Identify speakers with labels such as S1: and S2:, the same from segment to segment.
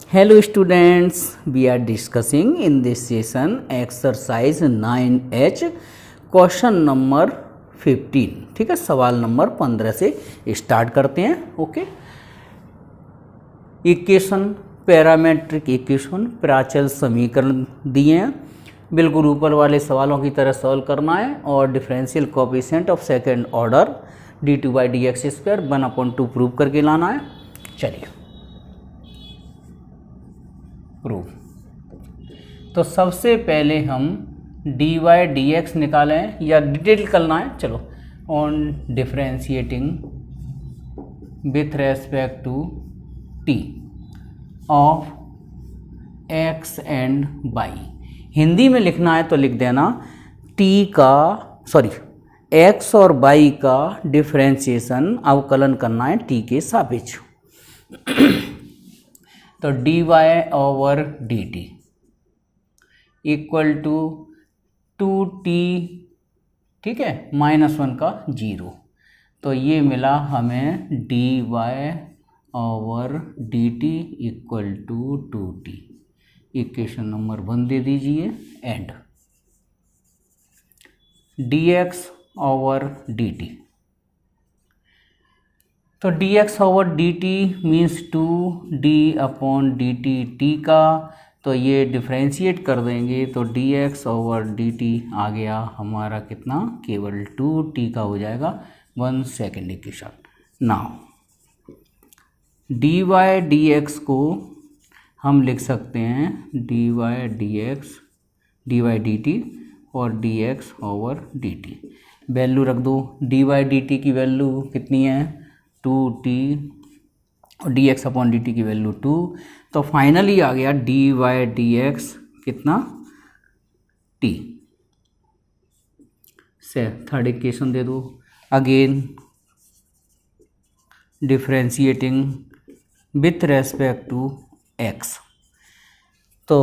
S1: Hello students, we are discussing in this session exercise 9H question number 15। ठीक है, सवाल number 15 से start करते हैं। ओके, इक्वेशन, पैरामेट्रिक इक्वेशन, प्राचल समीकरण दिए हैं, बिल्कुल ऊपर वाले सवालों की तरह सॉल्व करना है और differential coefficient of second order d2/dx² 1/2 prove करके लाना है। चलिए प्रूफ। तो सबसे पहले हम dy/dx निकालें या डिटेल करना है। चलो, on differentiating with respect to t of x and y। Hindi में लिखना है तो लिख देना x और y का डिफरेंशिएशन अवकलन करना है t के सापेक्ष। तो dy/dt इक्वल टू 2t, ठीक है, -1 का 0। तो ये मिला हमें dy/dt equal to 2t। Equation number 1 दे दीजिए। एंड dx/dt, तो dx/dt मीन्स 2d/dt t का, तो ये डिफ्रेंशिएट कर देंगे तो dx/dt आ गया हमारा कितना, केवल 2t का हो जाएगा। 1 सेकेंड इक्वेशन। नाउ dy/dx को हम लिख सकते हैं dy/dt और dx/dt। वैल्यू रख दो। dy/dt की वैल्यू कितनी है, 2t, और dx/dt की वैल्यू 2। तो फाइनली आ गया dy/dx कितना, t से। थर्ड इक्वेशन दे दो। Again differentiating with respect to x। तो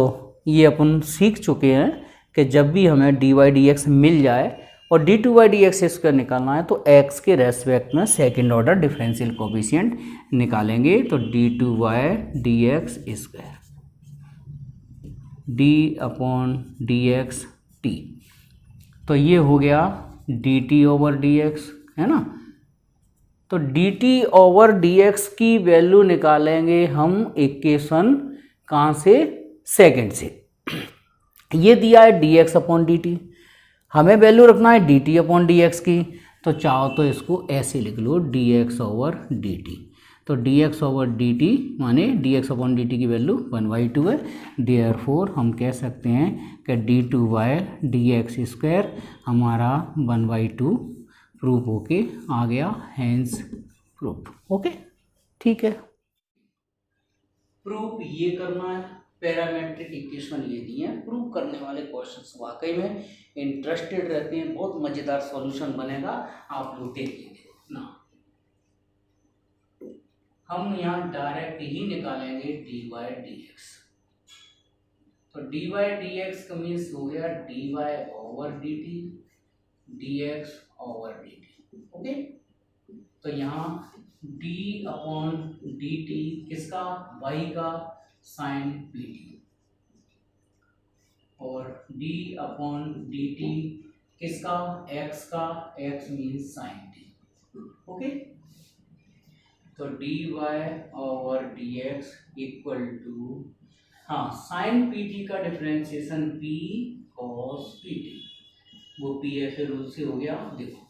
S1: ये अपन सीख चुके हैं कि जब भी हमें dy/dx मिल जाए और d2/dx² निकालना है तो x के रेस्पेक्ट में सेकंड ऑर्डर डिफरेंशियल कोएफिशिएंट निकालेंगे। तो d2/dx² d/dx t, तो ये हो गया dt/dx, है ना। तो dt/dx की वैल्यू निकालेंगे हम इक्वेशन कहाँ से, सेकंड से। ये दिया है dx/dt, हमें वैल्यू रखना है dt/dx की। तो चाहो तो इसको ऐसे लिख लो dx/dt। तो dx/dt माने dx/dt की वैल्यू 1/2 है। देयरफॉर हम कह सकते हैं कि d2/dx² हमारा 1/2 प्रूफ होके आ गया। Hence proof. ओके, ठीक है। प्रूफ ये करना है। पैरामेट्रिक इक्वेशन ये दी है। प्रूव करने वाले क्वेश्चंस वाकई में इंटरेस्टेड रहते हैं, बहुत मजेदार सॉल्यूशन बनेगा। आप लोग देखिए ना, हम यहाँ डायरेक्ट ही निकालेंगे dy/dx। तो dy/dx का मीन्स हो गया dy/dt dx/dt। ओके, तो यहाँ d/dt किसका, y का साइन pt, और d/dt किसका, x का, x means sign t। Okay, तो dy/dx इक्वल टू, हाँ, साइन pt का डिफरेंशिएशन p cos pt, वो p ऐसे रूल से हो गया। देखो,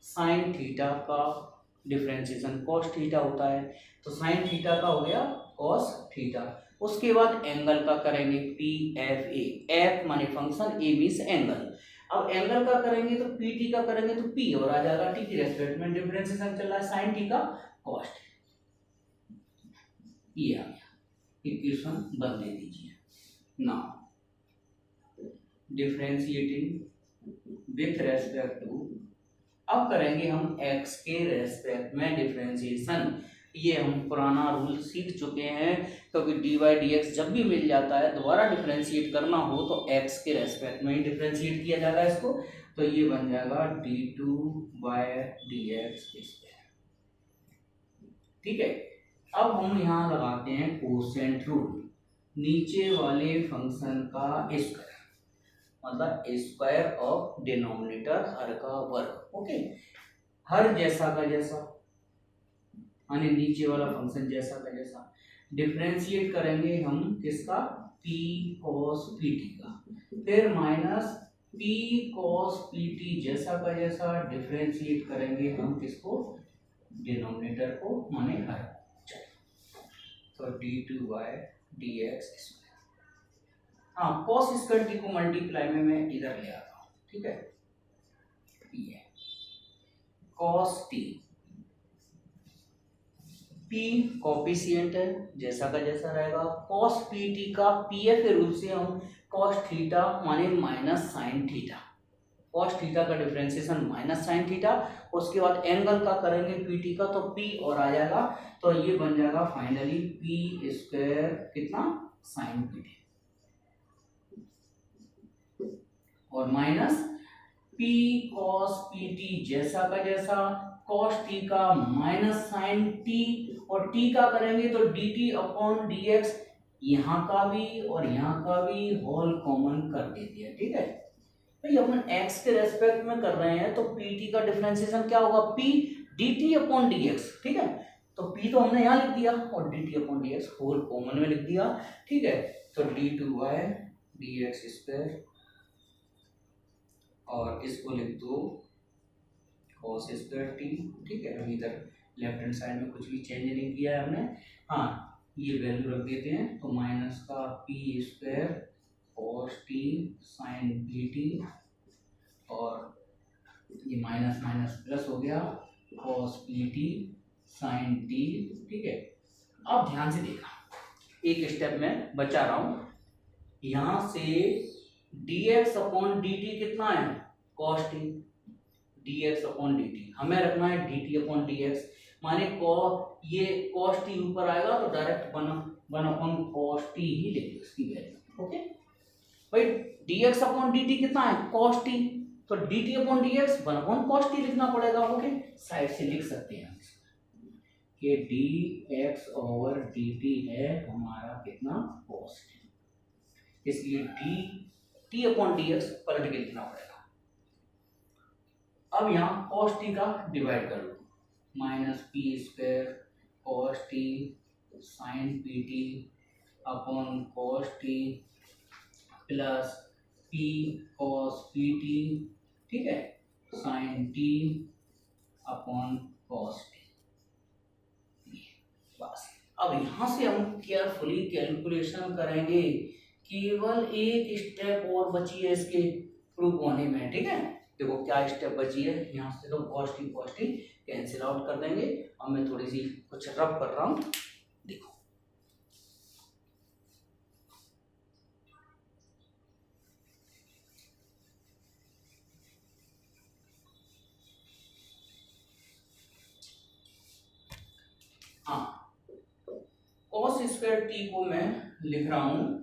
S1: साइन थीटा का डिफरेंशिएशन cos थीटा होता है, तो साइन थीटा का हो गया cos थीटा। उसके बाद एंगल का करेंगे PFA, F माने फंक्शन, A मीन्स एंगल। अब एंगल का करेंगे तो PT का करेंगे तो P और आ जाएगा T की रेस्पेक्ट में डिफरेंशिएशन चल रहा है साइन T का cos। ये आ गया। इक्वेशन बदले दीजिए। Now differentiating with respect to, अब करेंगे हम x के रेस्पेक्ट में डिफरेंशिएशन। ये हम पुराना रूल सीख चुके हैं, क्योंकि dy/dx जब भी मिल जाता है दोबारा डिफरेंशिएट करना हो तो x के रेस्पेक्ट में ही डिफरेंशिएट किया जाएगा इसको। तो ये बन जाएगा d2/dx²। ठीक है, अब हम यहाँ लगाते हैं कोसेंट रूल, नीचे वाले फंक्शन का स्क्वायर, मतलब स्क्वायर ऑफ डिनोमिनेटर, हर का वर्ग। ओके, हर जैसा का जैसा, यानी नीचे वाला फंक्शन जैसा का जैसा। डिफरेंशिएट करेंगे हम किसका, p cos pt का, फिर माइनस p cos pt जैसा का जैसा डिफरेंशिएट करेंगे हम किसको, डिनोमिनेटर को, माने हर। तो d2 डी एक्स स्क्वायर, हाँ cos स्क्वायर टी को मल्टीप्लाई में मैं इधर ले आता हूँ, ठीक है, ये cos t, p कॉफिशिएंट है, जैसा का जैसा रहेगा, cos pt का p है, फिर उससे हम cos थीटा माने minus sine theta, cos theta का डिफरेंशिएशन माइनस साइन थीटा, उसके बाद एंगल का करेंगे pt का, तो p और आ जाएगा, तो ये बन जाएगा फाइनली p स्क्वायर कितना, साइन pt, और माइनस p cos pt जैसा का जैसा cos t का माइनस साइन t, और t का करेंगे तो dt अपॉन dx, यहाँ का भी और यहाँ का भी होल कॉमन कर देती है, ठीक है। तो ये अपन x के रेस्पेक्ट में कर रहे हैं, तो pt का डिफरेंशिएशन क्या होगा, p dt अपॉन dx, ठीक है, तो p तो हमने यहाँ लिख दिया और dt upon dx whole common में लिख दिया, ठीक है। तो d2 dx स्क्वायर, और इसको लिख दो cos स्क्वायर टी, ठीक है। अभी इधर लेफ्ट हैंड साइड में कुछ भी चेंज नहीं किया है हमने, हाँ ये वैल्यू रख देते हैं, तो माइनस का p square cos t sine P t, और ये माइनस माइनस प्लस हो गया cos P t sine t, ठीक है। अब ध्यान से देखना, एक स्टेप में बचा रहा हूं, यहां से dx अपॉन dt कितना है, cos t, dx upon dt, हमें रखना है dt अपॉन dx, माने ये cos t ऊपर आएगा तो direct one upon cos t ही लिख दो इसकी वैल्यू, ओके भाई। dx अपॉन dt कितना है, cos t, तो dt upon dx one upon cos t लिखना पड़ेगा, ओके। साइड से लिख सकते हैं कि dx ओवर dt है हमारा कितना, cos t, इसलिए t अपॉन dx पलट के लिखना पड़ेगा। अब यहाँ cos t का डिवाइड कर लो, minus p square cos t sine P T upon cos t plus p cos P T, ठीक है, sine t upon cos t, बस। अब यहाँ से हम केयरफुली कैलकुलेशन करेंगे, केवल एक स्टेप और बची है इसके प्रूफ होने में, ठीक है। देखो क्या स्टेप बची है, यहाँ से तो cos t कैंसिल आउट कर देंगे। अब मैं थोड़ी सी कुछ रब कर रहा हूँ, देखो हाँ, cos स्क्वायर t को मैं लिख रहा हूँ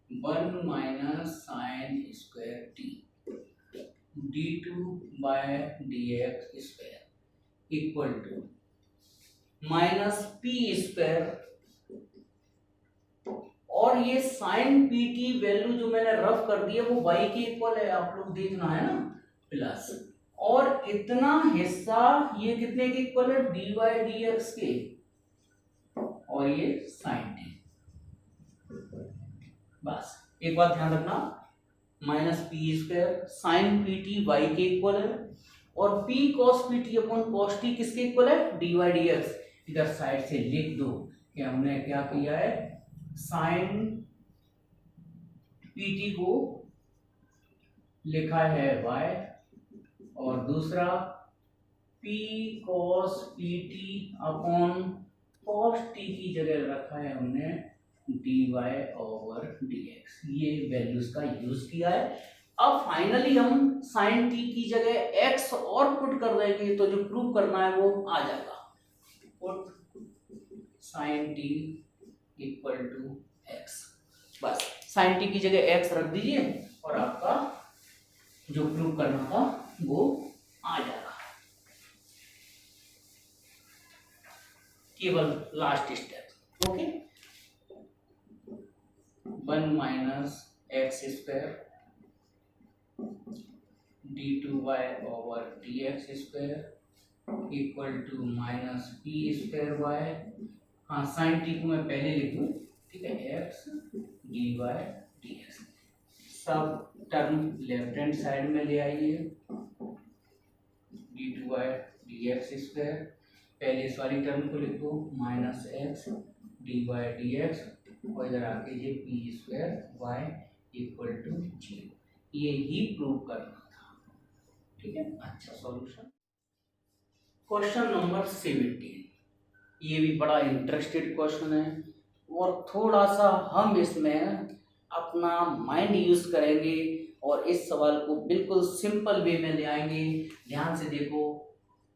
S1: 1 minus sine square t d2 by dx square equal to minus p square, और ये साइन पी टी वैल्यू जो मैंने रफ कर दी है वो y के इक्वल है, आप लोग देखना है ना, प्लस, और इतना हिस्सा ये कितने के इक्वल है, dy dx के, और ये साइन टी, बस। एक बात ध्यान रखना, minus p square sine P t y के इक्वल है, और p cos P T upon cos t किसके इक्वल है, dy dx। इधर साइड से लिख दो कि हमने क्या किया है, साइन पी टी को लिखा है y, और दूसरा p cos P T upon cos t की जगह रखा है हमने dy ओवर dx, ये वैल्यूज का यूज किया है। अब फाइनली हम sin t की जगह x और पुट कर देंगे, तो जो प्रूव करना है वो आ जाएगा, put sin t equal to x, बस sin t की जगह x रख दीजिए और आपका जो प्रूव करना था वो आ जाएगा। केवल last step. Okay, 1 minus x square d2y over dx square equal to minus p square y. हाँ, साइन टी को मैं पहले लिख दूँ, ठीक है, x d y d x. सब टर्म लेफ्ट हैंड साइड में ले आइए, d two y d x square, पहले इस वाली टर्म को लिख दो minus x d y d x, और इधर आके ये p square Y equal to 0। ये ही प्रूव करना था, ठीक है। अच्छा, सॉल्यूशन क्वेश्चन नंबर 17, ये भी बड़ा इंटरेस्टेड क्वेश्चन है और थोड़ा सा हम इसमें अपना माइंड यूज करेंगे और इस सवाल को बिल्कुल सिंपल वे में ले आएंगे। ध्यान से देखो,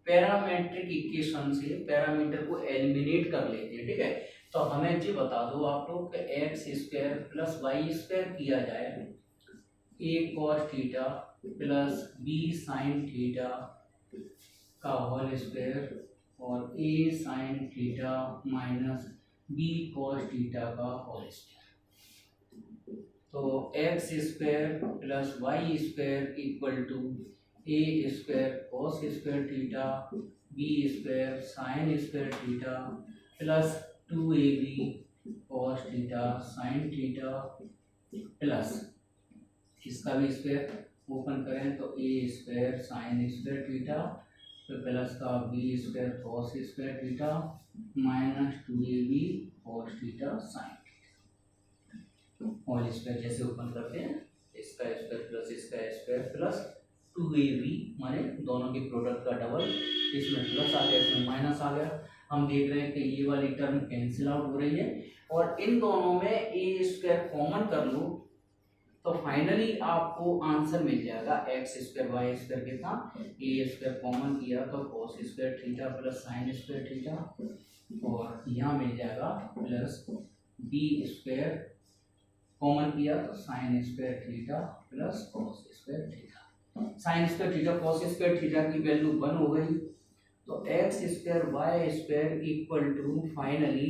S1: पैरामेट्रिक इक्वेशन से पैरामीटर को एलिमिनेट कर लेते हैं, ठीक है। तो हमें जी बता दो आप लोग कि x square plus y square किया जाए a cos theta plus b sine theta का होल स्क्वायर और a sine theta minus b cos theta का होल स्क्वायर। तो x square plus y square equal to a square cos square theta b square sine square theta plus 2ab cos theta sine theta plus इसका भी square open करें तो a square sine square theta तो plus का b square cos square theta minus 2ab cos theta sine theta whole square जैसे open करते हैं, इसका स्क्वायर प्लस इसका स्क्वायर प्लस 2ab माने दोनों के प्रोडक्ट का डबल, इसमें प्लस आ गया इसमें माइनस आ गया। हम देख रहे हैं कि ये वाली टर्म कैंसिल आउट हो रही है और इन दोनों में ए स्क्वायर कॉमन कर लो तो फाइनली आपको आंसर मिल जाएगा एक्स स्क्वायर वाई स्क्वायर कितना, ए स्क्वायर कॉमन किया तो cos square theta plus sign square theta और यहाँ मिल जाएगा प्लस बी स्क्वायर कॉमन किया तो sine square theta plus cos square theta. Sine square theta cos square theta की वैल्यू 1 हो गई तो x square y square equal to finally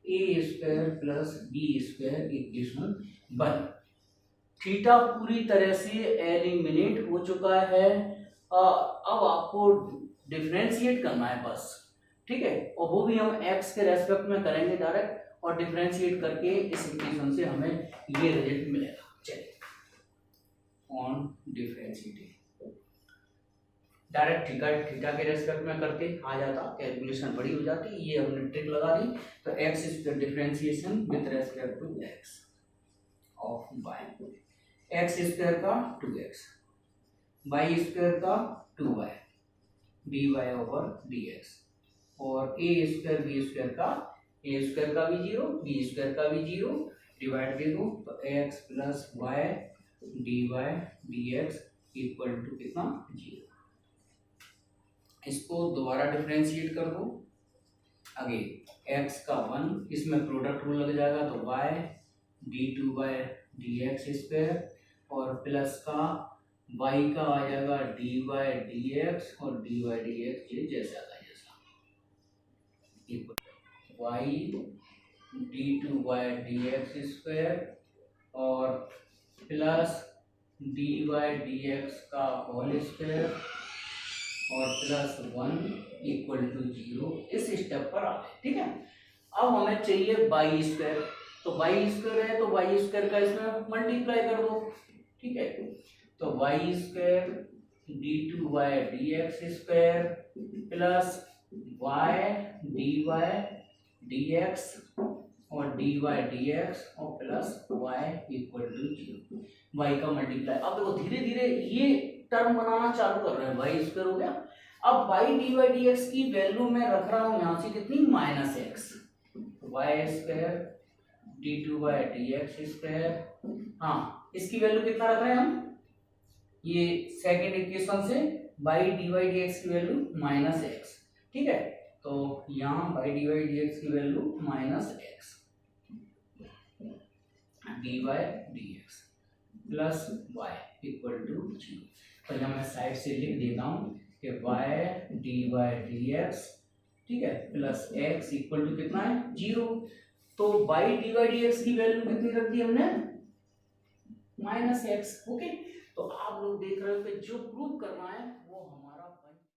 S1: a square plus b square equation 1। थीटा पूरी तरह से एलिमिनेट हो चुका है। अब आपको डिफरेंशिएट करना है बस, ठीक है, और वो भी हम x के रेस्पेक्ट में करेंगे डायरेक्ट और डिफरेंशिएट करके इस इक्वेशन से हमें ये रिजल्ट मिलेगा। चलिए ऑन डिफरेंशिएटिंग डायरेक्ट थीटा के रेस्पेक्ट में करके आ जाता, कैलकुलेशन बड़ी हो जाती, ये हमने ट्रिक लगा दी। तो x is the differentiation with respect to x of y, x square का 2x वाई स्क्वायर का 2y dy ओवर dx और ए स्क्वायर बी स्क्वायर का ए स्क्वायर का भी 0 बी स्क्वायर का भी 0 डिवाइड दे दो तो x plus y dy dx equal to कितना 0। इसको दोबारा डिफरेंशिएट कर दो, आगे x का 1 इसमें प्रोडक्ट रूल लग जाएगा तो y d2 dx स्क्वायर और प्लस का y का आ जाएगा dy dx और dy dx ये जैसा था जैसा y d2 dx स्क्वायर और प्लस dy dx का होल स्क्वायर और प्लस 1 इक्वल टू 0 इस स्टेप पर आ गए, ठीक है। अब हमें चाहिए वाई स्क्वायर, तो वाई स्क्वायर है तो वाई स्क्वायर का इसमें मल्टीप्लाई कर दो, ठीक है। तो y square d2 dx square plus y dy dx और dy dx और plus y equal to 0, y का मल्टीप्लाई। अब देखो धीरे धीरे ये टर्म बनाना चालू कर रहे हैं, वाई स्क्वायर हो गया। अब y dy dx की वैल्यू मैं रख रहा हूं यहां से कितनी minus x, y square d2 dx square, हाँ इसकी वैल्यू कितना रख रहे हैं हम, ये सेकंड इक्वेशन से y dy dx की वैल्यू माइनस एक्स, ठीक है। तो यहाँ y dy dx की value minus x dy dx plus y equal to 0। तो यहाँ मैं साइड से लिख देता हूँ कि y dy dx ठीक है, प्लस x इक्वल टू कितना है 0। तो y dy dx की वैल्यू कितनी रख दी हमने -x। ओके, तो आप लोग देख रहे हो कि जो प्रूव करना है वो हमारा